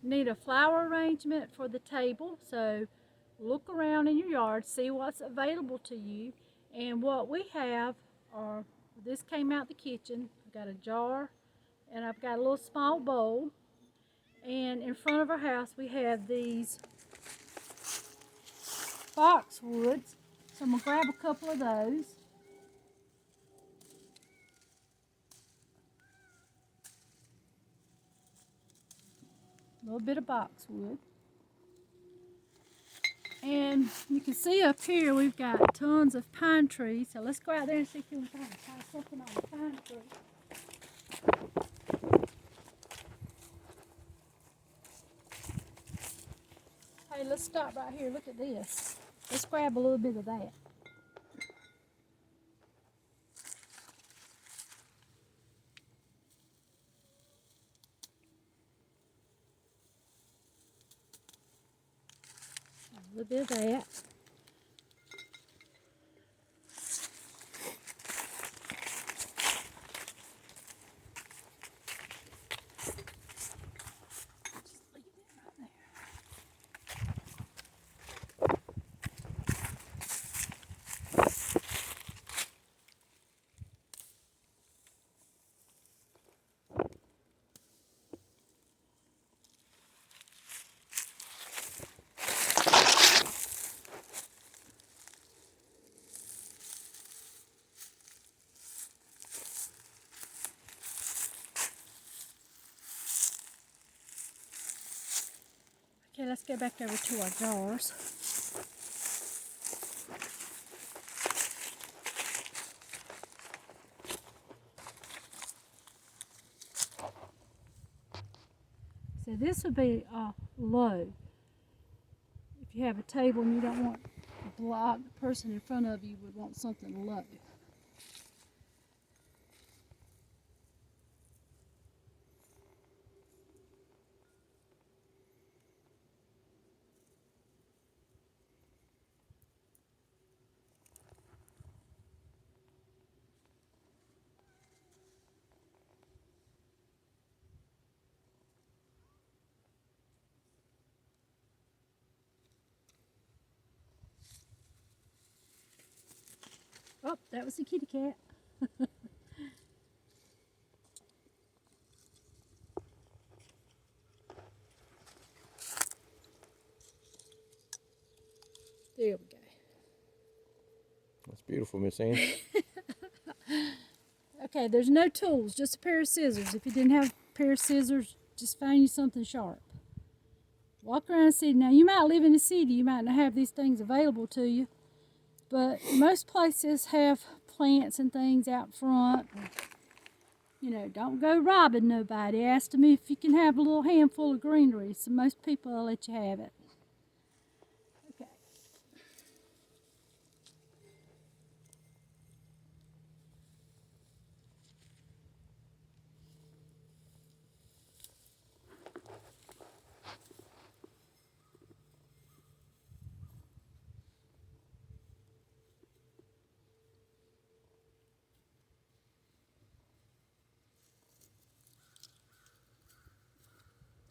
need a flower arrangement for the table. So look around in your yard, see what's available to you. And what we have are, this came out the kitchen. I've got a jar and I've got a little small bowl. And in front of our house we have these boxwoods. So I'm going to grab a couple of those. A little bit of boxwood. And you can see up here we've got tons of pine trees. So let's go out there and see if we can find something on the pine tree. Hey, let's stop right here. Look at this. Let's grab a little bit of that. A little bit of that. Okay, let's go back over to our jars. So this would be low. If you have a table and you don't want to block the person in front of you, would want something low. Oh, that was the kitty cat. There we go. That's beautiful, Miss Ann. Okay, there's no tools, just a pair of scissors. If you didn't have a pair of scissors, just find you something sharp. Walk around and see. Now, you might live in the city, you might not have these things available to you, but most places have plants and things out front. You know, don't go robbing nobody. Ask them if you can have a little handful of greenery. So most people will let you have it. Okay.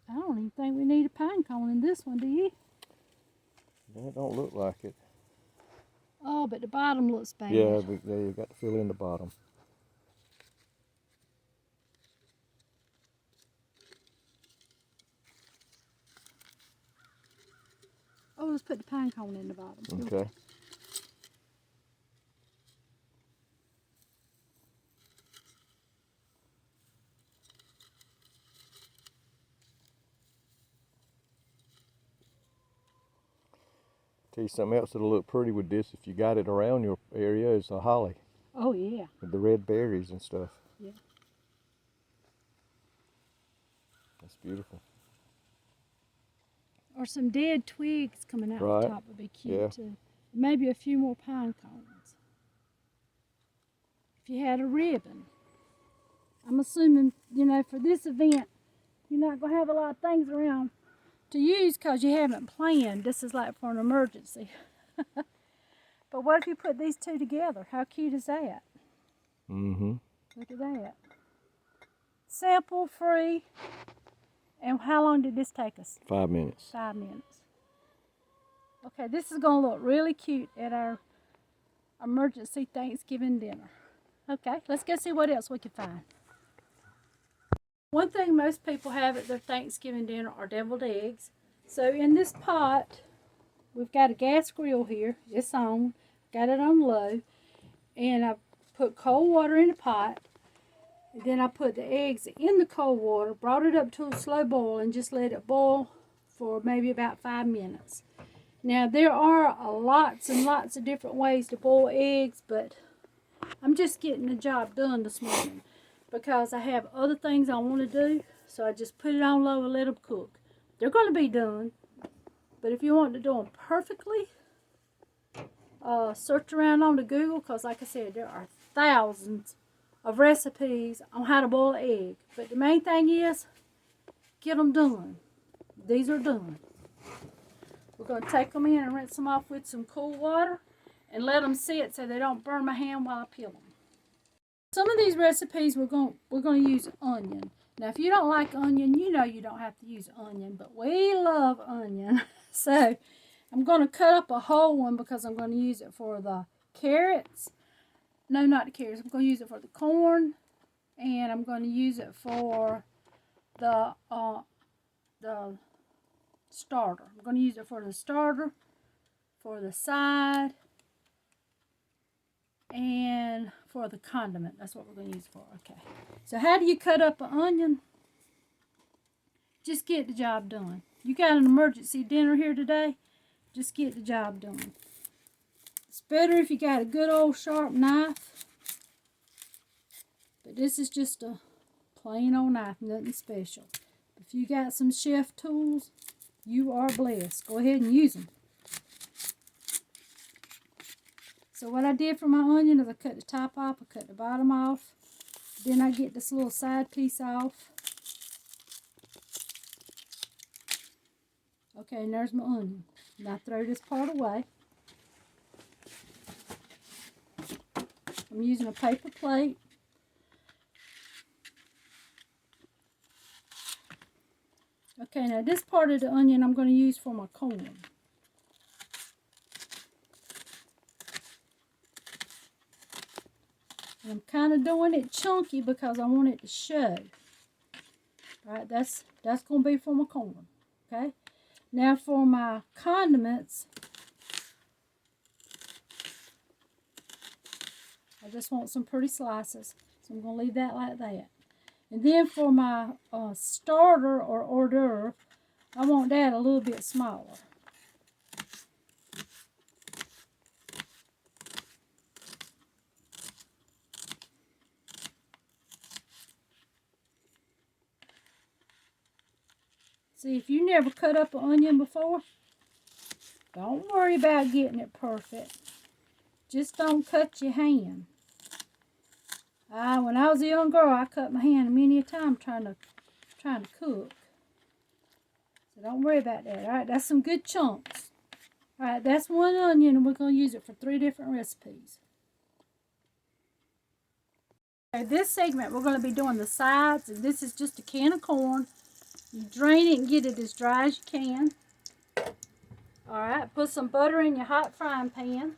I don't even think we need a pine cone in this one, do you? That don't look like it. Oh, but the bottom looks bad. Yeah, you got to fill in the bottom. Oh, let's put the pine cone in the bottom. Okay. Tell you something else that'll look pretty with this if you got it around your area is a holly. Oh, yeah. With the red berries and stuff. Yeah. That's beautiful. Or some dead twigs coming out Right. the top would be cute, Yeah. too. Maybe a few more pine cones. If you had a ribbon. I'm assuming, you know, for this event, you're not going to have a lot of things around to use because you haven't planned. This is like for an emergency. But what if you put these two together? How cute is that? Mm-hmm. Look at that. Sample free. And how long did this take us? 5 minutes. 5 minutes. Okay, this is going to look really cute at our emergency Thanksgiving dinner. Okay, let's go see what else we can find. One thing most people have at their Thanksgiving dinner are deviled eggs. So in this pot, we've got a gas grill here. It's on. Got it on low. And I put cold water in the pot. And then I put the eggs in the cold water, brought it up to a slow boil, and just let it boil for maybe about 5 minutes. Now, there are lots and lots of different ways to boil eggs, but I'm just getting the job done this morning because I have other things I want to do. So I just put it on low and let them cook. They're going to be done, but if you want to do them perfectly, search around on the Google, because like I said, there are thousands of recipes on how to boil an egg. But the main thing is, get them done. These are done. We're going to take them in and rinse them off with some cool water and let them sit so they don't burn my hand while I peel them. Some of these recipes we're going to use onion. Now, if you don't like onion, you know you don't have to use onion, but we love onion. So I'm going to cut up a whole one because I'm going to use it for the carrots. No, not the carrots. I'm going to use it for the corn, and I'm going to use it for the starter. I'm going to use it for the starter, for the side, and for the condiment. That's what we're going to use it for. Okay. So how do you cut up an onion? Just get the job done. You got an emergency dinner here today, just get the job done. It's better if you got a good old sharp knife. But this is just a plain old knife, nothing special. If you got some chef tools, you are blessed. Go ahead and use them. So what I did for my onion is I cut the top off, I cut the bottom off. Then I get this little side piece off. Okay, and there's my onion. Now throw this part away. I'm using a paper plate. Okay, now this part of the onion I'm going to use for my corn. And I'm kind of doing it chunky because I want it to show. Alright, that's going to be for my corn. Okay, now for my condiments, I just want some pretty slices. So I'm going to leave that like that. And then for my starter or hors d'oeuvre, I want that a little bit smaller. See, if you never cut up an onion before, don't worry about getting it perfect. Just don't cut your hand. When I was a young girl, I cut my hand many a time trying to cook. So don't worry about that. All right, that's some good chunks. All right, that's one onion, and we're going to use it for 3 different recipes. Okay, this segment, we're going to be doing the sides, and this is just a can of corn. You drain it and get it as dry as you can. All right, put some butter in your hot frying pan.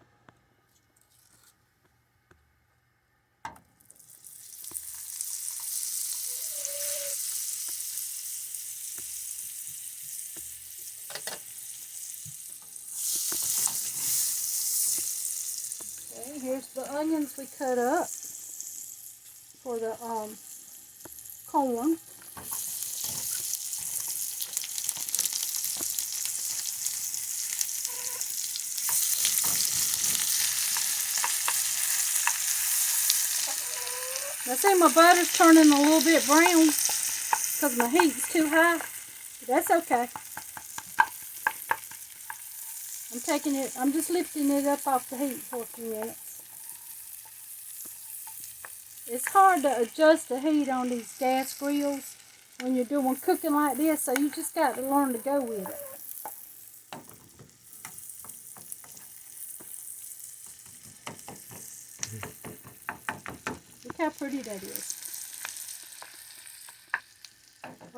Okay, here's the onions we cut up for the corn. I see my butter's turning a little bit brown because my heat's too high. That's okay. I'm just lifting it up off the heat for a few minutes. It's hard to adjust the heat on these gas grills when you're doing cooking like this, so you just got to learn to go with it. Look how pretty that is.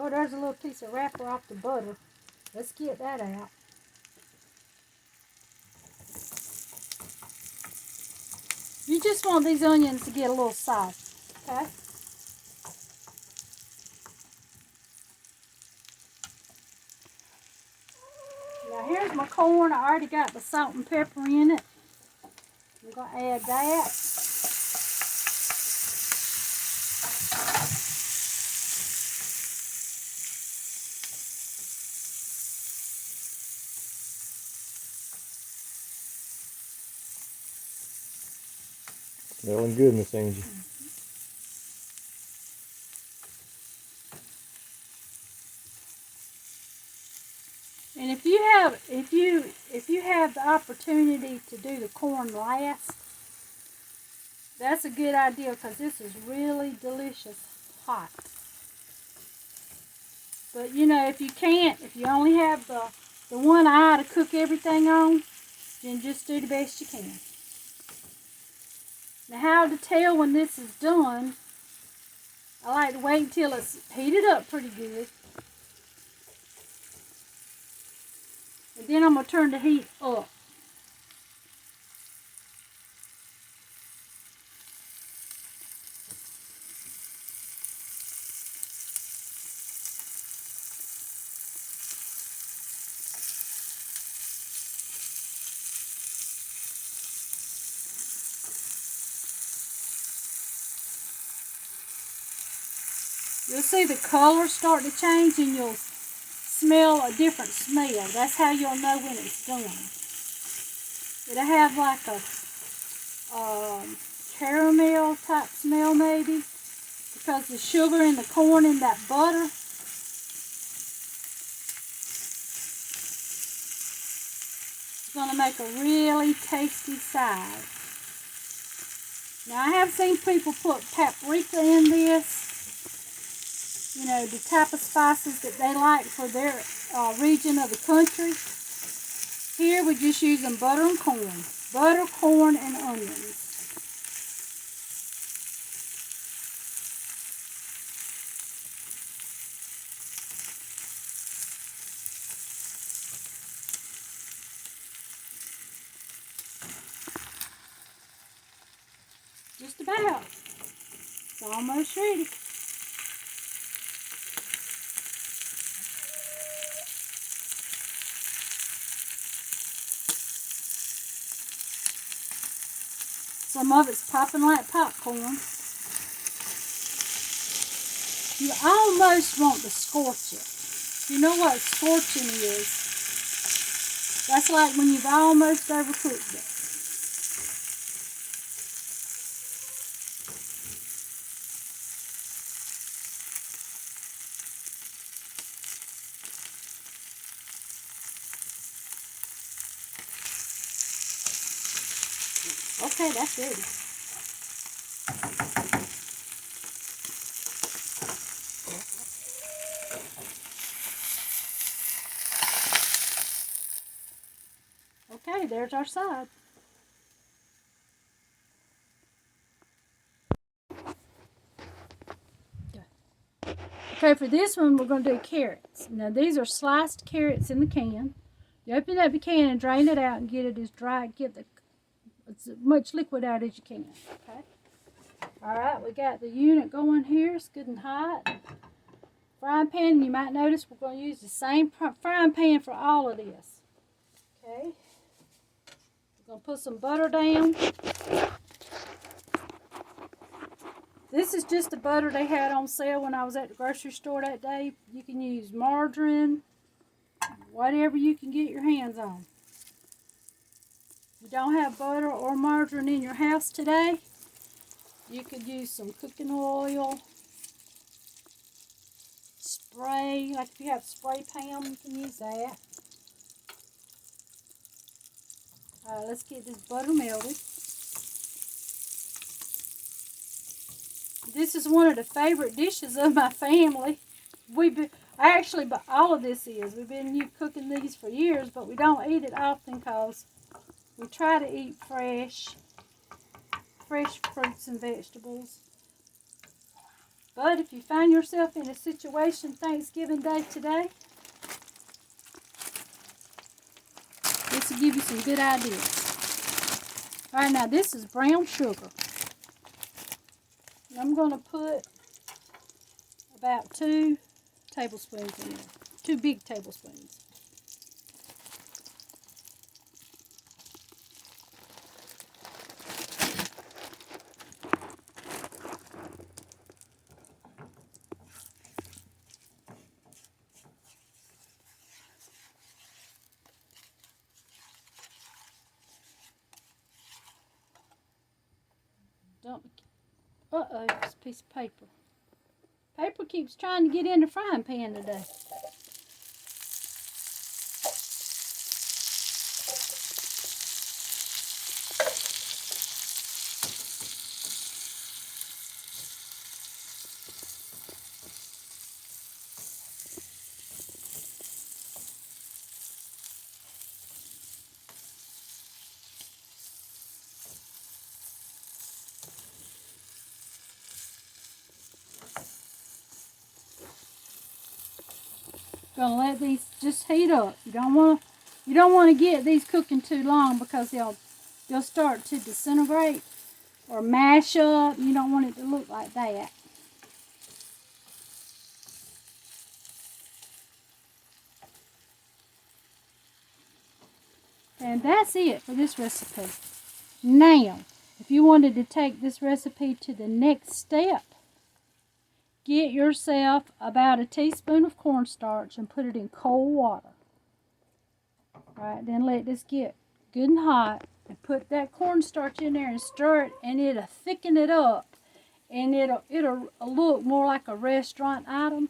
Oh, there's a little piece of wrapper off the butter. Let's get that out. You just want these onions to get a little soft, okay? Now here's my corn. I already got the salt and pepper in it. I'm going to add that. Smelling good, Miss Angie. And if you have the opportunity to do the corn last, that's a good idea because this is really delicious hot. But you know, if you can't, if you only have the one eye to cook everything on, then just do the best you can. Now how to tell when this is done, I like to wait until it's heated up pretty good. And then I'm going to turn the heat up. You'll see the color start to change and you'll smell a different smell. That's how you'll know when it's done. It'll have like a caramel type smell maybe because the sugar and the corn and that butter. It's going to make a really tasty side. Now I have seen people put paprika in this. You know, the type of spices that they like for their region of the country. Here we're just using butter and corn. Butter, corn, and onions. Just about. It's almost ready. Some of it's popping like popcorn. You almost want to scorch it. You know what scorching is? That's like when you've almost overcooked it. Okay, that's ready. Okay, there's our side. Okay, for this one, we're going to do carrots. Now, these are sliced carrots in the can. You open up the can and drain it out and get it as dry, get as much liquid out as you can. Okay. All right, we got the unit going here. It's good and hot. Frying pan, you might notice we're going to use the same frying pan for all of this. Okay. We're going to put some butter down. This is just the butter they had on sale when I was at the grocery store that day. You can use margarine, whatever you can get your hands on. If you don't have butter or margarine in your house today, you could use some cooking oil, spray, like if you have a spray pan, you can use that. Alright, let's get this butter melted. This is one of the favorite dishes of my family. Actually, but all of this is. We've been cooking these for years, but we don't eat it often because we try to eat fresh fruits and vegetables. But if you find yourself in a situation Thanksgiving Day today, this will give you some good ideas. All right, now this is brown sugar. And I'm going to put about 2 tablespoons in there. 2 big tablespoons. Uh-oh, it's a piece of paper. Paper keeps trying to get in the frying pan today. Gonna let these just heat up. You don't want to get these cooking too long because they'll start to disintegrate or mash up. You don't want it to look like that. And that's it for this recipe. Now, if you wanted to take this recipe to the next step, get yourself about a teaspoon of cornstarch and put it in cold water. Alright, then let this get good and hot and put that cornstarch in there and stir it, and it'll thicken it up, and it'll look more like a restaurant item.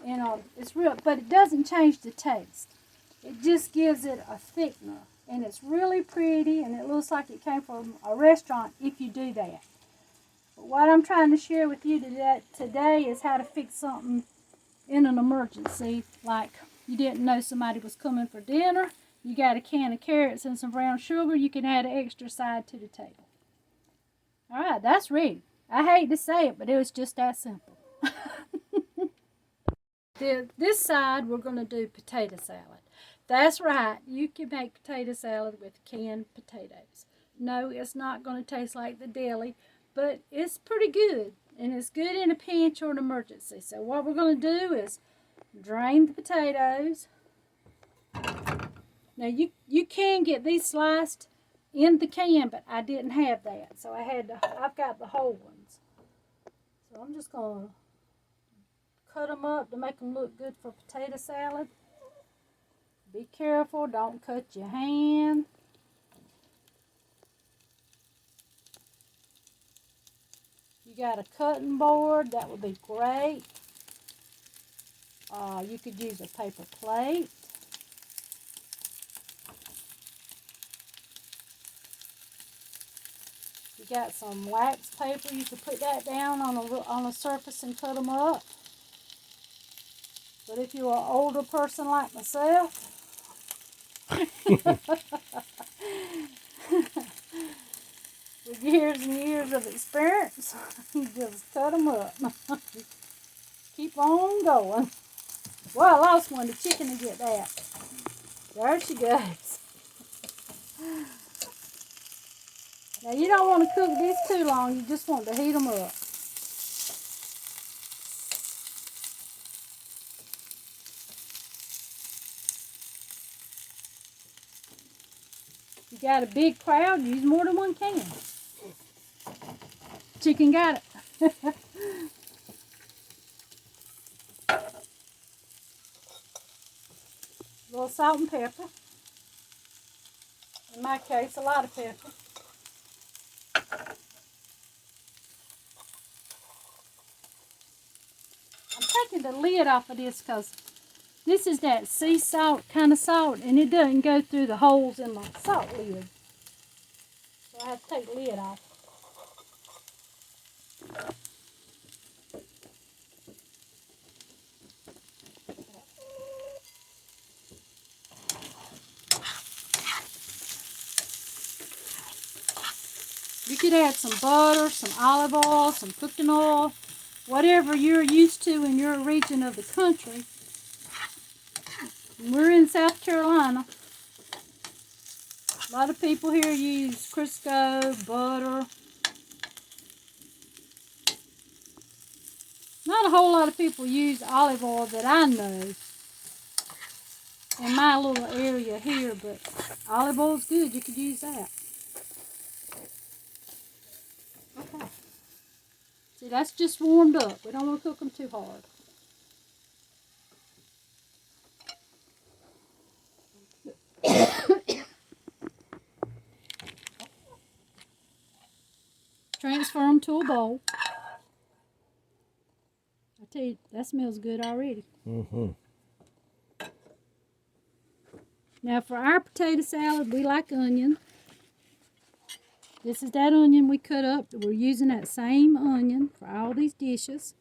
And it's real, but it doesn't change the taste. It just gives it a thickener, and it's really pretty, and it looks like it came from a restaurant if you do that. But what I'm trying to share with you today is how to fix something in an emergency, like you didn't know somebody was coming for dinner. You got a can of carrots and some brown sugar. You can add an extra side to the table. All right, that's ready. I hate to say it, but it was just that simple. This side, we're going to do potato salad. That's right. You can make potato salad with canned potatoes. No, it's not going to taste like the deli, but it's pretty good. And it's good in a pinch or an emergency. So what we're going to do is drain the potatoes. Now you can get these sliced in the can, but I didn't have that. So I've got the whole ones. So I'm just going to cut them up to make them look good for potato salad. Be careful, don't cut your hand. You got a cutting board, that would be great. You could use a paper plate. You got some wax paper, you could put that down on a surface and cut them up. But if you're an older person like myself, with years and years of experience, you just cut them up. Keep on going. Well, I lost one. The chicken to get that. There she goes. Now, you don't want to cook these too long. You just want to heat them up. You got a big crowd, use more than one can. Chicken got it. A little salt and pepper. In my case, a lot of pepper. I'm taking the lid off of this because this is that sea salt kind of salt, and it doesn't go through the holes in the salt lid. So I have to take the lid off. You could add some butter, some olive oil, some cooking oil. whatever you're used to in your region of the country. We're in South Carolina. A lot of people here use Crisco, butter. Not a whole lot of people use olive oil that I know in my little area here, but olive oil's good. You could use that. Okay. See, that's just warmed up. We don't want to cook them too hard. Transfer them to a bowl. I tell you, that smells good already. Mm-hmm. Now for our potato salad, we like onion. This is that onion we cut up. We're using that same onion for all these dishes.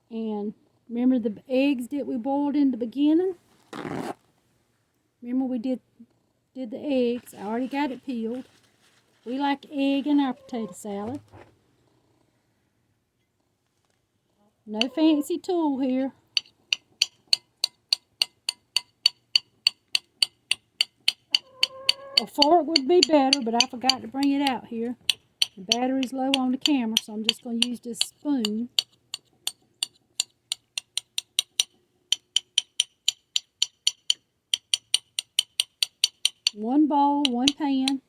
And remember the eggs that we boiled in the beginning? Remember we did the eggs. I already got it peeled. We like egg in our potato salad. No fancy tool here. A fork would be better, but I forgot to bring it out here. The battery's low on the camera, so I'm just going to use this spoon. One bowl, one pan.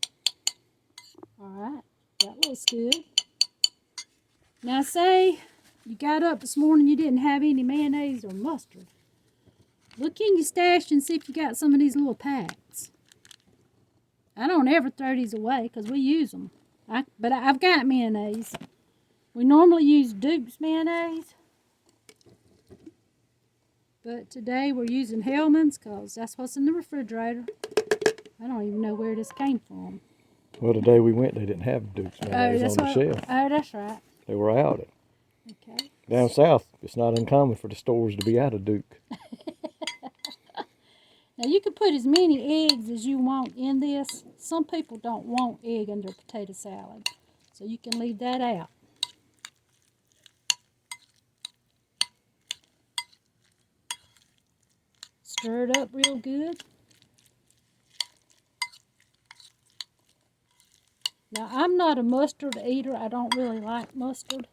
Alright, that looks good. Now say you got up this morning, you didn't have any mayonnaise or mustard. Look in your stash and see if you got some of these little packs. I don't ever throw these away because we use them. But I've got mayonnaise. We normally use Duke's mayonnaise. But today we're using Hellman's because that's what's in the refrigerator. I don't even know where this came from. Well, the day we went, they didn't have Duke's mayonnaise on the shelf. Oh, that's right. They were out. Okay. Down south, it's not uncommon for the stores to be out of Duke. Now you can put as many eggs as you want in this. Some people don't want egg in their potato salad, so you can leave that out. Stir it up real good. Now I'm not a mustard eater. I don't really like mustard.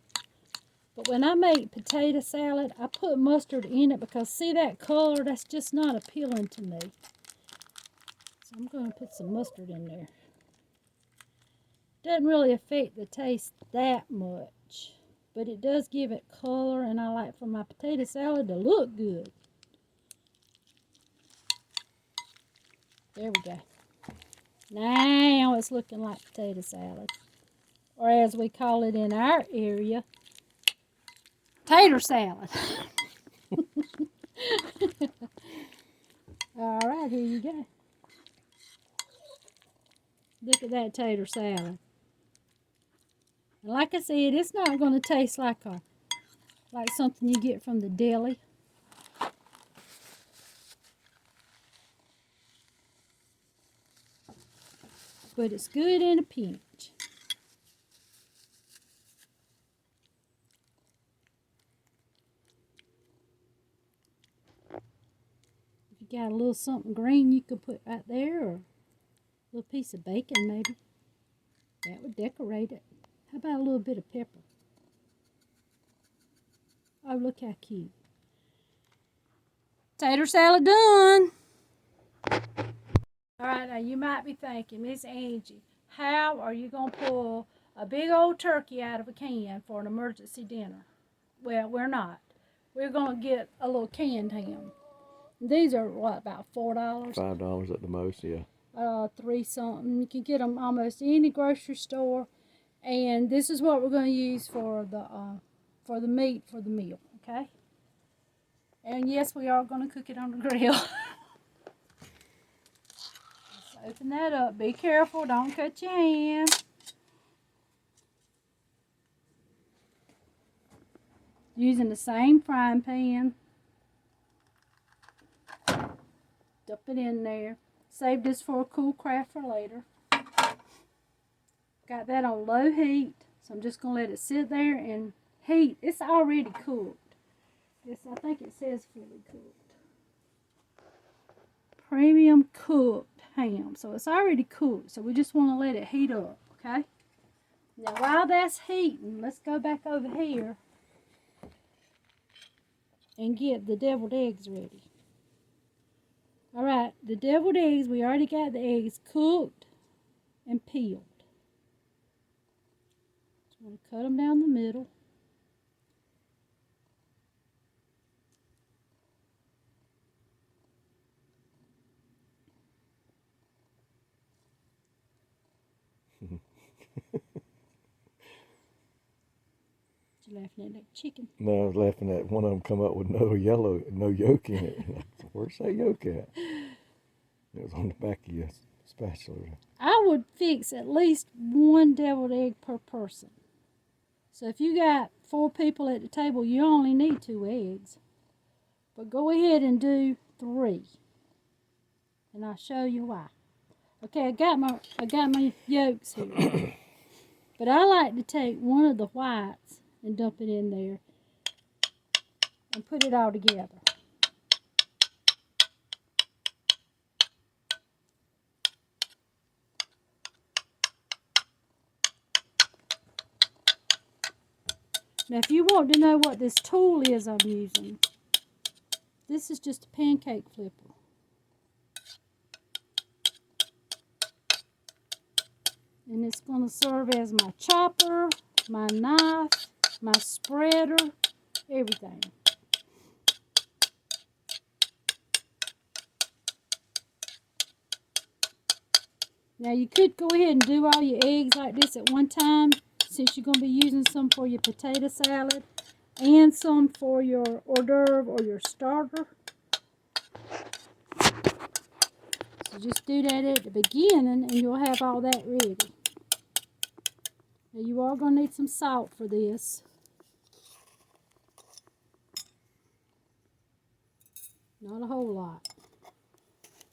But when I make potato salad, I put mustard in it because see that color? That's just not appealing to me. So I'm going to put some mustard in there. Doesn't really affect the taste that much, but it does give it color, and I like for my potato salad to look good. There we go. Now it's looking like potato salad, or as we call it in our area, tater salad. All right, here you go. Look at that tater salad. And like I said, it's not going to taste like something you get from the deli. But it's good in a pinch. If you got a little something green you could put right there, or a little piece of bacon maybe. That would decorate it. How about a little bit of pepper? Oh, look how cute. Tater salad done. All right, now you might be thinking, Miss Angie, how are you going to pull a big old turkey out of a can for an emergency dinner? Well, we're not. We're going to get a little canned ham. These are, what, about $4? $5 at the most, yeah. 3 something. You can get them almost any grocery store. And this is what we're going to use for the meat for the meal, okay? And yes, we are going to cook it on the grill. Open that up. Be careful. Don't cut your hand. Using the same frying pan. Dump it in there. Save this for a cool craft for later. Got that on low heat, so I'm just going to let it sit there and heat. It's already cooked. I think it says fully cooked. Premium cooked ham. So it's already cooked, so we just want to let it heat up, okay? Now while that's heating, let's go back over here and get the deviled eggs ready. Alright, the deviled eggs, we already got the eggs cooked and peeled. Just want to cut them down the middle. You laughing at that chicken? No, I was laughing at one of them come up with no yolk in it. Where's that yolk at? It was on the back of your spatula. I would fix at least one deviled egg per person. So if you got 4 people at the table, you only need 2 eggs. But go ahead and do 3. And I'll show you why. Okay, I got my yolks here. But I like to take one of the whites and dump it in there and put it all together. Now if you want to know what this tool is I'm using, this is just a pancake flipper. And it's going to serve as my chopper, my knife, my spreader, everything. Now you could go ahead and do all your eggs like this at one time, since you're going to be using some for your potato salad and some for your hors d'oeuvre or your starter. So just do that at the beginning and you'll have all that ready. Now you are going to need some salt for this. Not a whole lot.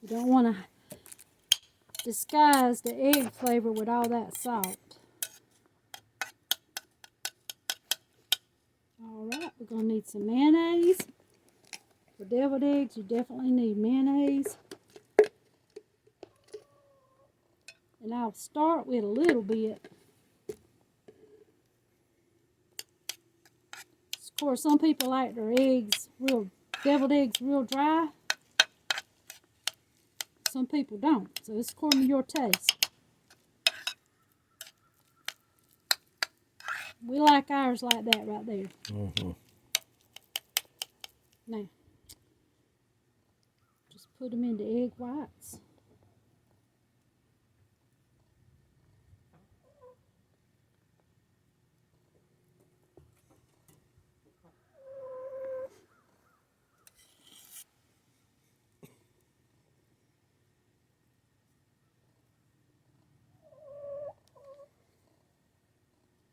You don't want to disguise the egg flavor with all that salt. Alright, we're going to need some mayonnaise. For deviled eggs, you definitely need mayonnaise. And I'll start with a little bit. Of course, some people like their deviled eggs real dry. Some people don't, so it's according to your taste. We like ours like that right there. Mm-hmm. Now, just put them into egg whites.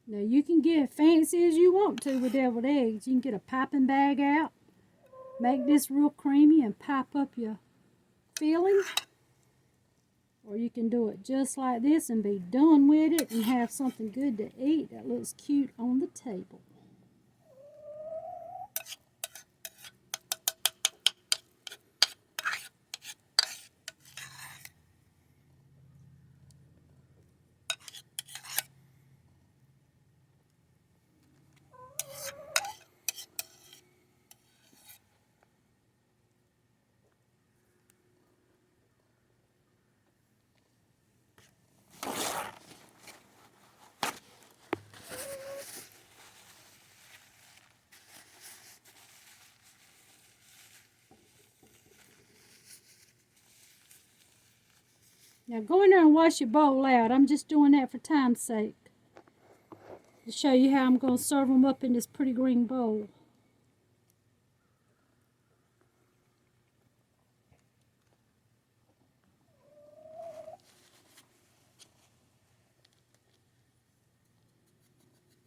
Now you can get fancy as you want to with deviled eggs. You can get a piping bag out, make this real creamy and pipe up your filling. Or you can do it just like this and be done with it and have something good to eat that looks cute on the table. Now go in there and wash your bowl out. I'm just doing that for time's sake. To show you how I'm going to serve them up in this pretty green bowl.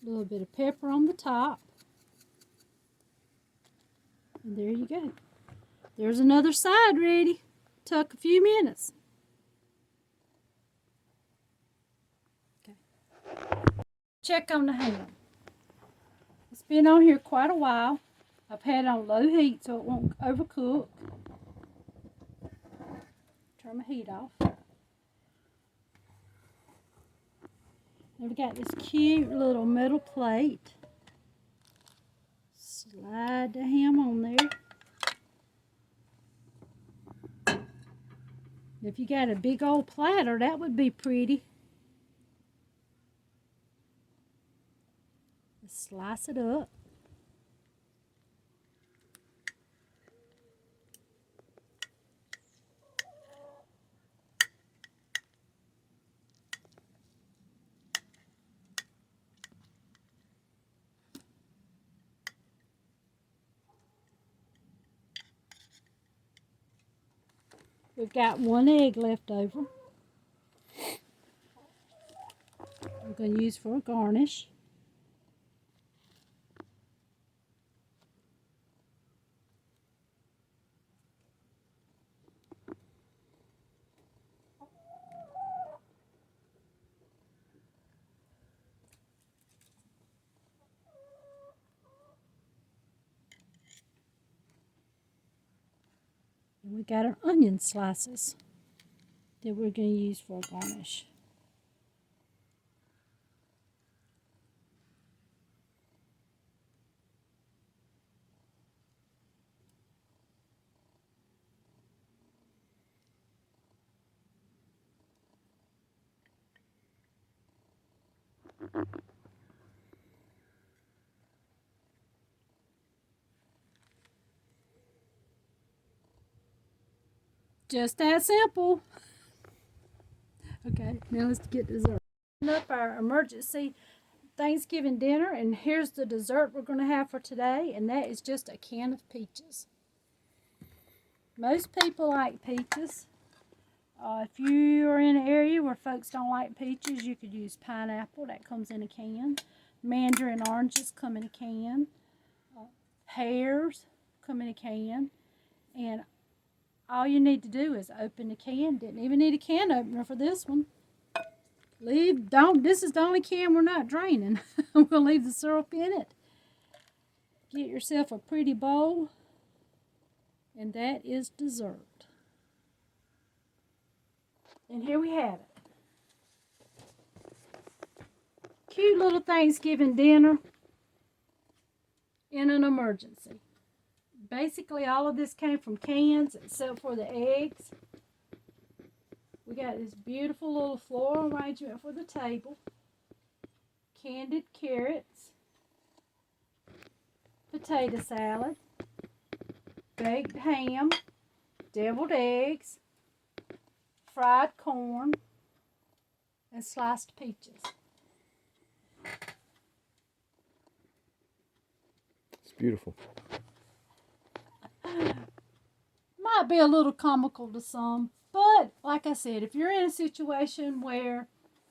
A little bit of pepper on the top. And there you go. There's another side ready. Took a few minutes. Okay. check on the ham. It's been on here quite a while. I've had it on low heat so it won't overcook. Turn my heat off. We've got this cute little metal plate. Slide the ham on there. If you got a big old platter, that would be pretty. Slice it up. We've got one egg left over. I'm going to use for a garnish. And we got our onion slices that we're going to use for a garnish. Just that simple. Okay, now let's get dessert. Up our emergency Thanksgiving dinner, and here's the dessert we're going to have for today, and that is just a can of peaches. Most people like peaches. If you are in an area where folks don't like peaches, you could use pineapple. That comes in a can. Mandarin oranges come in a can. Pears come in a can. And all you need to do is open the can. Didn't even need a can opener for this one. This is the only can we're not draining. I'm going to leave the syrup in it. Get yourself a pretty bowl. And that is dessert. And here we have it. Cute little Thanksgiving dinner in an emergency. Basically, all of this came from cans except for the eggs. We got this beautiful little floral arrangement for the table. Candied carrots. Potato salad. Baked ham. Deviled eggs. Fried corn. And sliced peaches. It's beautiful. Might be a little comical to some, but like I said, if you're in a situation where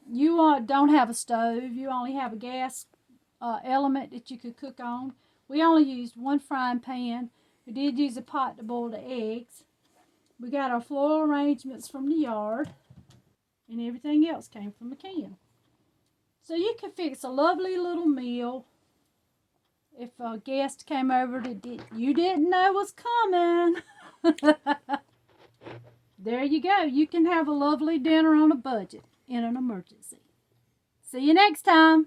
you don't have a stove, you only have a gas element that you could cook on. We only used one frying pan. We did use a pot to boil the eggs. We got our floral arrangements from the yard, and everything else came from a can. So you could fix a lovely little meal if a guest came over that you didn't know was coming. There you go. You can have a lovely dinner on a budget in an emergency. See you next time.